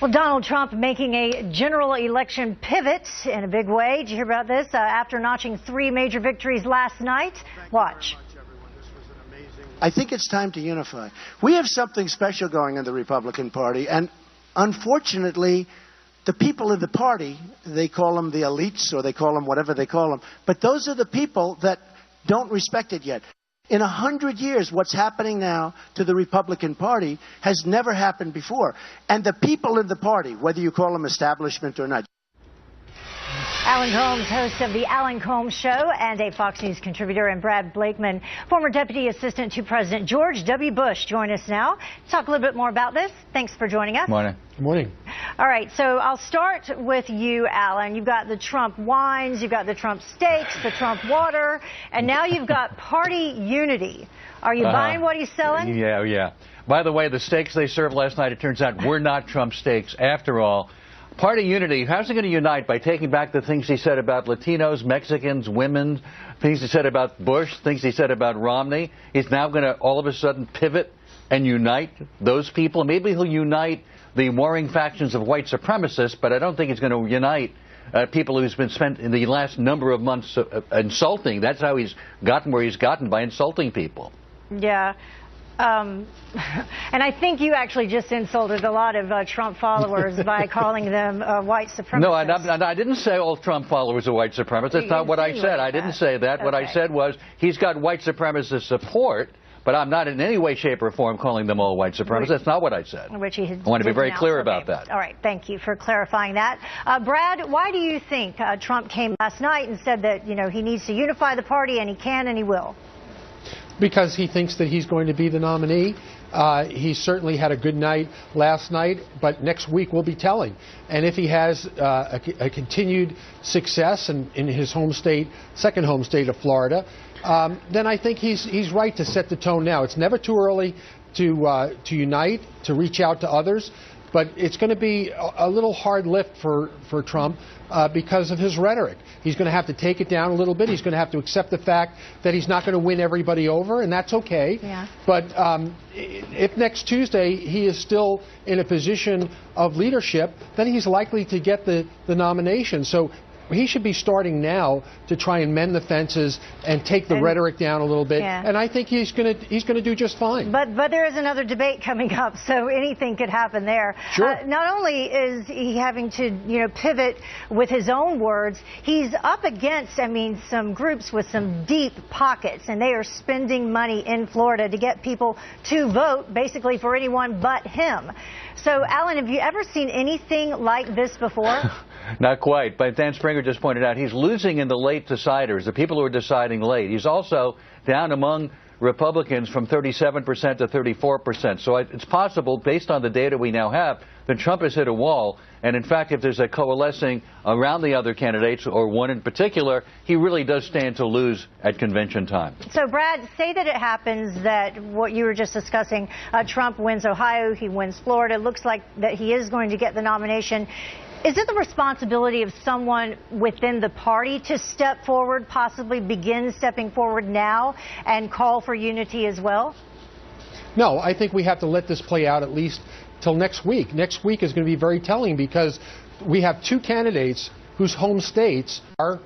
Well, Donald Trump making a general election pivot in a big way. Did you hear about this? After notching 3 major victories last night. Watch. I think it's time to unify. We have something special going in the Republican Party, and unfortunately, the people of the party, they call them the elites, or they call them whatever they call them, but those are the people that don't respect it yet. In 100 years, what's happening now to the Republican Party has never happened before. And the people in the party, whether you call them establishment or not. Alan Colmes, host of The Alan Colmes Show and a Fox News contributor, and Brad Blakeman, former Deputy Assistant to President George W. Bush, join us now to talk a little bit more about this. Thanks for joining us. Morning. Good morning. All right, so I'll start with you, Alan. You've got the Trump wines, you've got the Trump steaks, the Trump water, and now you've got party unity. Are you buying what he's selling? Yeah. By the way, the steaks they served last night, it turns out, were not Trump steaks after all. Party unity, how's he going to unite? By taking back the things he said about Latinos, Mexicans, women, things he said about Bush, things he said about Romney. He's now going to all of a sudden pivot and unite those people. Maybe he'll unite the warring factions of white supremacists, but I don't think he's going to unite people who's been spent in the last number of months insulting. That's how he's gotten where he's gotten, by insulting people. Yeah. And I think you actually just insulted a lot of Trump followers by calling them white supremacists. No, I didn't say all Trump followers are white supremacists. That's not what I said. I didn't say that. Okay. What I said was he's got white supremacist support, but I'm not in any way, shape, or form calling them all white supremacists. That's not what I said. Which he I want to be very clear about that. All right. Thank you for clarifying that. Brad, why do you think Trump came last night and said that, he needs to unify the party, and he can and he will? Because he thinks that he's going to be the nominee. He certainly had a good night last night, but next week will be telling. And if he has a continued success in his home state, second home state of Florida, then I think he's right to set the tone now. It's never too early to unite, to reach out to others. But it's going to be a little hard lift for Trump because of his rhetoric. He's going to have to take it down a little bit. He's going to have to accept the fact that he's not going to win everybody over, and that's okay. Yeah. But if next Tuesday he is still in a position of leadership, then he's likely to get the nomination. So he should be starting now to try and mend the fences and take the rhetoric down a little bit. Yeah. And I think he's going to do just fine. But there is another debate coming up, so anything could happen there. Sure. Not only is he having to pivot with his own words, he's up against some groups with some deep pockets, and they are spending money in Florida to get people to vote basically for anyone but him. So, Alan, have you ever seen anything like this before? Not quite, but Dan Springer just pointed out he's losing in the late deciders, the people who are deciding late. He's also down among Republicans from 37% to 34%. So it's possible, based on the data we now have, that Trump has hit a wall. And in fact, if there's a coalescing around the other candidates, or one in particular, he really does stand to lose at convention time. So, Brad, say that it happens that what you were just discussing, Trump wins Ohio, he wins Florida. It looks like that he is going to get the nomination. Is it the responsibility of someone within the party to step forward, possibly begin stepping forward now and call for unity as well? No, I think we have to let this play out at least till next week. Next week is going to be very telling because we have 2 candidates whose home states are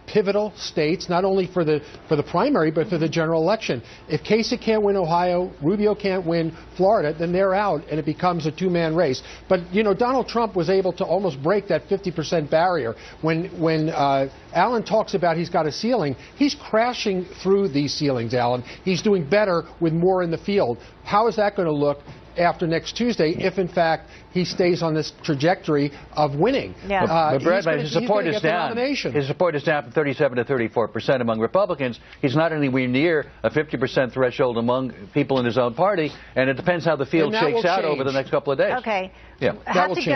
pivotal states, not only for the primary, but for the general election. If Kasich can't win Ohio, Rubio can't win Florida, then they're out, and it becomes a 2-man race. But, Donald Trump was able to almost break that 50% barrier. When Alan talks about he's got a ceiling, he's crashing through these ceilings, Alan. He's doing better with more in the field. How is that going to look after next Tuesday, if in fact he stays on this trajectory of winning? Yeah. But Brad, his support is down. His support is down from 37 to 34% among Republicans. He's not anywhere near a 50% threshold among people in his own party, and it depends how the field shakes out over the next couple of days. Okay. Yeah. That will change.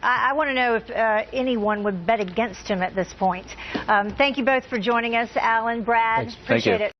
I want to know if anyone would bet against him at this point. Thank you both for joining us, Alan, Brad. Thanks. Appreciate it.